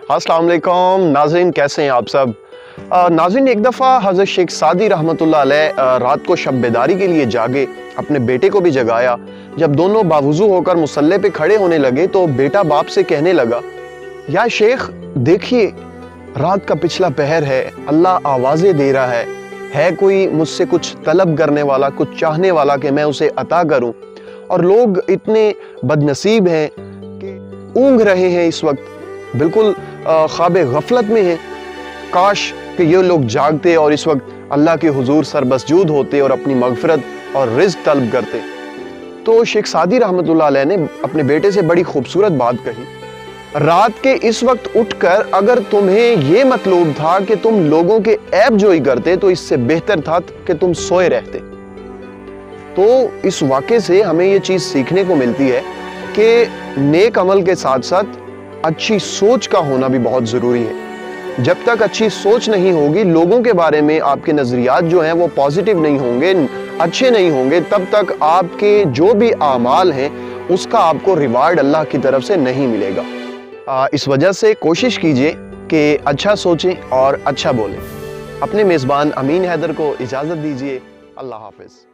अस्सलाम वालेकुम नाज़रीन, कैसे हैं आप सब। नाज़रीन, एक दफ़ा हज़रत शेख सादी रहमतुल्लाह अलैह रात को शब बेदारी के लिए जागे, अपने बेटे को भी जगाया। जब दोनों बावुज़ू होकर मुसल्ले पे खड़े होने लगे तो बेटा बाप से कहने लगा, या शेख देखिए, रात का पिछला पहर है, अल्लाह आवाज़ें दे रहा है कोई मुझसे कुछ तलब करने वाला, कुछ चाहने वाला कि मैं उसे अता करूं, और लोग इतने बदनसीब हैं कि ऊँघ रहे हैं, इस वक्त बिल्कुल ख्वाबे गफलत में हैं। काश कि ये लोग जागते और इस वक्त अल्लाह के हुजूर सरबसजूद होते और अपनी मगफिरत और रिज़्क तलब करते। तो शेख सादी रहमतुल्लाह अलैह ने अपने बेटे से बड़ी खूबसूरत बात कही, रात के इस वक्त उठकर अगर तुम्हें ये मतलूब था कि तुम लोगों के ऐब जोई करते तो इससे बेहतर था कि तुम सोए रहते। तो इस वाक़े से हमें ये चीज़ सीखने को मिलती है कि नेक अमल के साथ साथ अच्छी सोच का होना भी बहुत ज़रूरी है। जब तक अच्छी सोच नहीं होगी, लोगों के बारे में आपके नज़रियात जो हैं वो पॉजिटिव नहीं होंगे, अच्छे नहीं होंगे, तब तक आपके जो भी आमाल हैं उसका आपको रिवार्ड अल्लाह की तरफ से नहीं मिलेगा। इस वजह से कोशिश कीजिए कि अच्छा सोचें और अच्छा बोलें। अपने मेज़बान अमीन हैदर को इजाज़त दीजिए। अल्लाह हाफ़िज़।